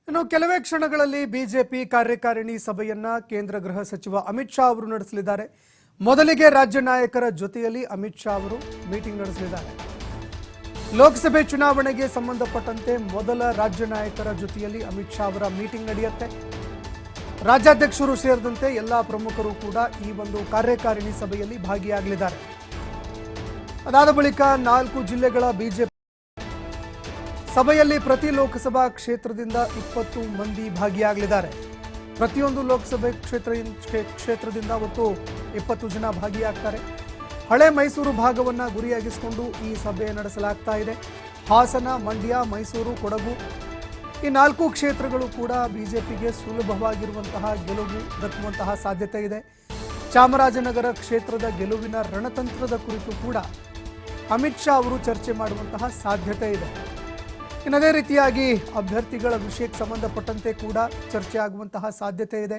ಇನ್ನು ಕೆಲವೇ ಕ್ಷಣಗಳಲ್ಲಿ ಬಿಜೆಪಿ ಕಾರ್ಯಕಾರಿಣಿ ಸಭೆಯನ್ನ ಕೇಂದ್ರ ಗೃಹ ಸಚಿವ ಅಮಿತ್ ಶಾ ಅವರು ನಡೆಸಲಿದ್ದಾರೆ. ಮೊದಲಿಗೆ ರಾಜ್ಯ ನಾಯಕರ ಜೊತೆಯಲ್ಲಿ ಅಮಿತ್ ಶಾ ಅವರು ಮೀಟಿಂಗ್ ನಡೆಸಲಿದ್ದಾರೆ. ಲೋಕಸಭೆ ಚುನಾವಣೆಗೆ ಸಂಬಂಧಪಟ್ಟಂತೆ ಮೊದಲ ರಾಜ್ಯ ನಾಯಕರ ಜೊತೆಯಲ್ಲಿ ಅಮಿತ್ ಶಾ ಅವರ ಮೀಟಿಂಗ್ ನಡೆಯುತ್ತೆ. ರಾಜ್ಯಾಧ್ಯಕ್ಷರು ಸೇರಿದಂತೆ ಎಲ್ಲಾ ಪ್ರಮುಖರು ಕೂಡ ಈ ಒಂದು ಕಾರ್ಯಕಾರಿಣಿ ಸಭೆಯಲ್ಲಿ ಭಾಗಿಯಾಗಲಿದ್ದಾರೆ. ಅದಾದ ಬಳಿಕ 4 ಜಿಲ್ಲೆಗಳ ಬಿಜೆಪಿ ಸಭೆಯಲ್ಲಿ ಪ್ರತಿ ಲೋಕಸಭಾ ಕ್ಷೇತ್ರದಿಂದ 20 ಮಂದಿ ಭಾಗಿಯಾಗಲಿದ್ದಾರೆ. ಪ್ರತಿಯೊಂದು ಲೋಕಸಭೆ ಕ್ಷೇತ್ರದಿಂದ ಒಟ್ಟು 20 ಜನ ಭಾಗಿಯಾಗ್ತಾರೆ. ಹಳೆ ಮೈಸೂರು ಭಾಗವನ್ನ ಗುರಿಯಾಗಿಸಿಕೊಂಡು ಈ ಸಭೆ ನಡೆಸಲಾಗ್ತಾ ಇದೆ. ಹಾಸನ, ಮಂಡ್ಯ, ಮೈಸೂರು, ಕೊಡಗು ಈ 4 ಕ್ಷೇತ್ರಗಳು ಕೂಡ ಬಿಜೆಪಿಗೆ ಸುಲಭವಾಗಿರುವಂತಹ ಗೆಲುವು ದಕ್ಕುವಂತಹ ಸಾಧ್ಯತೆ ಇದೆ. ಚಾಮರಾಜನಗರ ಕ್ಷೇತ್ರದ ಗೆಲುವಿನ ರಣತಂತ್ರದ ಕುರಿತು ಕೂಡ ಅಮಿತ್ ಶಾ ಅವರು ಚರ್ಚೆ ಮಾಡುವಂತಹ ಸಾಧ್ಯತೆ ಇದೆ. ಅದೇ ರೀತಿಯಾಗಿ ಅಭ್ಯರ್ಥಿಗಳ ವಿಷಯಕ್ಕೆ ಸಂಬಂಧಪಟ್ಟಂತೆ ಕೂಡ ಚರ್ಚೆ ಆಗುವಂತಹ ಸಾಧ್ಯತೆ ಇದೆ.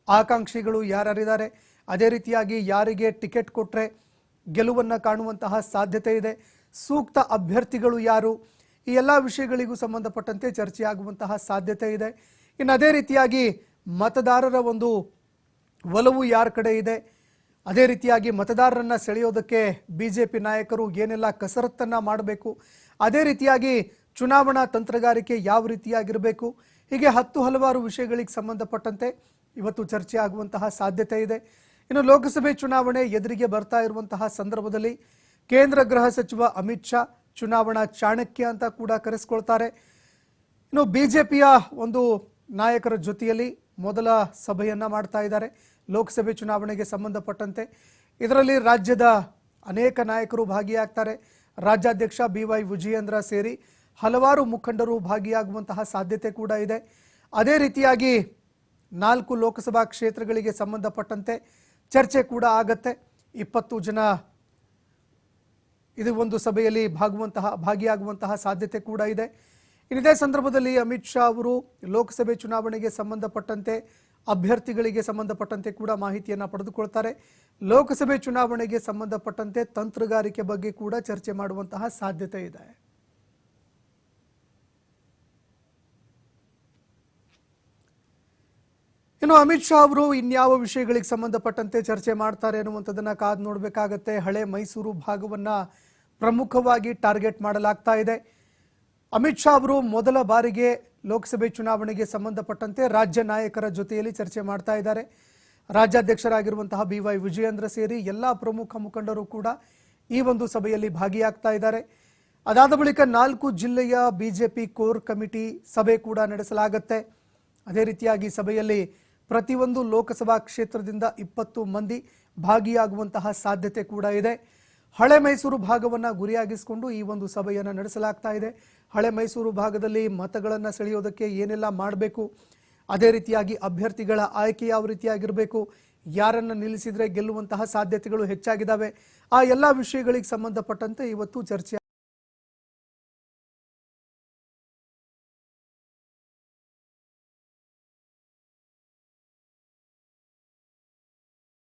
ಆಕಾಂಕ್ಷಿಗಳು ಯಾರ್ಯಾರಿದ್ದಾರೆ, ಅದೇ ರೀತಿಯಾಗಿ ಯಾರಿಗೆ ಟಿಕೆಟ್ ಕೊಟ್ಟರೆ ಗೆಲುವನ್ನು ಕಾಣುವಂತಹ ಸಾಧ್ಯತೆ ಇದೆ, ಸೂಕ್ತ ಅಭ್ಯರ್ಥಿಗಳು ಯಾರು, ಈ ಎಲ್ಲ ವಿಷಯಗಳಿಗೂ ಸಂಬಂಧಪಟ್ಟಂತೆ ಚರ್ಚೆ ಆಗುವಂತಹ ಸಾಧ್ಯತೆ ಇದೆ. ಅದೇ ರೀತಿಯಾಗಿ ಮತದಾರರ ಒಂದು ಒಲವು ಯಾರ ಕಡೆ ಇದೆ, ಅದೇ ರೀತಿಯಾಗಿ ಮತದಾರರನ್ನು ಸೆಳೆಯೋದಕ್ಕೆ ಬಿಜೆಪಿ ನಾಯಕರು ಏನೆಲ್ಲ ಕಸರತ್ತನ್ನು ಮಾಡಬೇಕು, ಅದೇ ರೀತಿಯಾಗಿ ಚುನಾವಣಾ ತಂತ್ರಗಾರಿಕೆ ಯಾವ ರೀತಿಯಾಗಿರಬೇಕು, ಹೀಗೆ ಹಲವಾರು ವಿಷಯಗಳಿಗೆ ಸಂಬಂಧಪಟ್ಟಂತೆ ಇವತ್ತು ಚರ್ಚೆ ಆಗುವಂತಹ ಸಾಧ್ಯತೆ ಇದೆ. ಇನ್ನು ಲೋಕಸಭೆ ಚುನಾವಣೆ ಎದುರಿಗೆ ಬರ್ತಾ ಇರುವಂತಹ ಸಂದರ್ಭದಲ್ಲಿ ಕೇಂದ್ರ ಗೃಹ ಸಚಿವ ಅಮಿತ್ ಶಾ ಚುನಾವಣಾ ಚಾಣಕ್ಯ ಅಂತ ಕೂಡ ಕರೆಸಿಕೊಳ್ತಾರೆ. ಇನ್ನು ಬಿಜೆಪಿಯ ಒಂದು ನಾಯಕರ ಜೊತೆಯಲ್ಲಿ ಮೊದಲ ಸಭೆಯನ್ನ ಮಾಡ್ತಾ ಇದ್ದಾರೆ ಲೋಕಸಭೆ ಚುನಾವಣೆಗೆ ಸಂಬಂಧಪಟ್ಟಂತೆ. ಇದರಲ್ಲಿ ರಾಜ್ಯದ ಅನೇಕ ನಾಯಕರು ಭಾಗಿಯಾಗ್ತಾರೆ. ರಾಜ್ಯಾಧ್ಯಕ್ಷ BY ವಿಜಯೇಂದ್ರ ಸೇರಿ ಹಲವಾರು ಮುಖಂಡರು ಭಾಗಿಯಾಗುವಂತಹ ಸಾಧ್ಯತೆ ಕೂಡ ಇದೆ. ಅದೇ ರೀತಿಯಾಗಿ 4 ಲೋಕಸಭಾ ಕ್ಷೇತ್ರಗಳಿಗೆ ಸಂಬಂಧಪಟ್ಟಂತೆ ಚರ್ಚೆ ಕೂಡ ಆಗತ್ತೆ. 20 ಜನ ಇದು ಒಂದು ಸಭೆಯಲ್ಲಿ ಭಾಗಿಯಾಗುವಂತಹ ಸಾಧ್ಯತೆ ಕೂಡ ಇದೆ. ಇದೇ ಸಂದರ್ಭದಲ್ಲಿ ಅಮಿತ್ ಶಾ ಅವರು ಲೋಕಸಭೆ ಚುನಾವಣೆಗೆ ಸಂಬಂಧಪಟ್ಟಂತೆ ಅಭ್ಯರ್ಥಿಗಳಿಗೆ ಸಂಬಂಧಪಟ್ಟಂತೆ ಕೂಡ ಮಾಹಿತಿಯನ್ನು ಪಡೆದುಕೊಳ್ತಾರೆ. ಲೋಕಸಭೆ ಚುನಾವಣೆಗೆ ಸಂಬಂಧಪಟ್ಟಂತೆ ತಂತ್ರಗಾರಿಕೆ ಬಗ್ಗೆ ಕೂಡ ಚರ್ಚೆ ಮಾಡುವಂತಹ ಸಾಧ್ಯತೆ ಇದೆ. ಇನ್ನು ಅಮಿತ್ ಶಾ ಅವರು ಇನ್ಯಾವ ವಿಷಯಗಳಿಗೆ ಸಂಬಂಧಪಟ್ಟಂತೆ ಚರ್ಚೆ ಮಾಡ್ತಾರೆ ಅನ್ನುವಂಥದ್ದನ್ನ ಕಾದು ನೋಡಬೇಕಾಗತ್ತೆ. ಹಳೆ ಮೈಸೂರು ಭಾಗವನ್ನ ಪ್ರಮುಖವಾಗಿ ಟಾರ್ಗೆಟ್ ಮಾಡಲಾಗ್ತಾ ಇದೆ. ಅಮಿತ್ ಶಾ ಅವರು ಮೊದಲ ಬಾರಿಗೆ ಲೋಕಸಭೆ ಚುನಾವಣೆಗೆ ಸಂಬಂಧಪಟ್ಟಂತೆ ರಾಜ್ಯ ನಾಯಕರ ಜೊತೆಯಲ್ಲಿ ಚರ್ಚೆ ಮಾಡ್ತಾ ಇದ್ದಾರೆ. ರಾಜ್ಯಾಧ್ಯಕ್ಷರಾಗಿರುವಂತಹ BY ವಿಜಯೇಂದ್ರ ಸೇರಿ ಎಲ್ಲ ಪ್ರಮುಖ ಮುಖಂಡರು ಕೂಡ ಈ ಒಂದು ಸಭೆಯಲ್ಲಿ ಭಾಗಿಯಾಗ್ತಾ ಇದ್ದಾರೆ. ಅದಾದ ಬಳಿಕ 4 ಜಿಲ್ಲೆಯ ಬಿಜೆಪಿ ಕೋರ್ ಕಮಿಟಿ ಸಭೆ ಕೂಡ ನಡೆಸಲಾಗುತ್ತೆ. ಅದೇ ರೀತಿಯಾಗಿ ಸಭೆಯಲ್ಲಿ ಪ್ರತಿಯೊಂದು ಲೋಕಸಭಾ ಕ್ಷೇತ್ರದಿಂದ 20 ಮಂದಿ ಭಾಗಿಯಾಗುವಂತಹ ಸಾಧ್ಯತೆ ಕೂಡ ಇದೆ. ಹಳೆ ಮೈಸೂರು ಭಾಗವನ್ನು ಗುರಿಯಾಗಿಸಿಕೊಂಡು ಈ ಒಂದು ಸಭೆಯನ್ನು ನಡೆಸಲಾಗ್ತಾ ಇದೆ. ಹಳೆ ಮೈಸೂರು ಭಾಗದಲ್ಲಿ ಮತಗಳನ್ನು ಸೆಳೆಯೋದಕ್ಕೆ ಏನೆಲ್ಲ ಮಾಡಬೇಕು, ಅದೇ ರೀತಿಯಾಗಿ ಅಭ್ಯರ್ಥಿಗಳ ಆಯ್ಕೆ ಯಾವ ರೀತಿಯಾಗಿರಬೇಕು, ಯಾರನ್ನು ನಿಲ್ಲಿಸಿದರೆ ಗೆಲ್ಲುವಂತಹ ಸಾಧ್ಯತೆಗಳು ಹೆಚ್ಚಾಗಿದ್ದಾವೆ, ಆ ಎಲ್ಲ ವಿಷಯಗಳಿಗೆ ಸಂಬಂಧಪಟ್ಟಂತೆ ಇವತ್ತು ಚರ್ಚೆ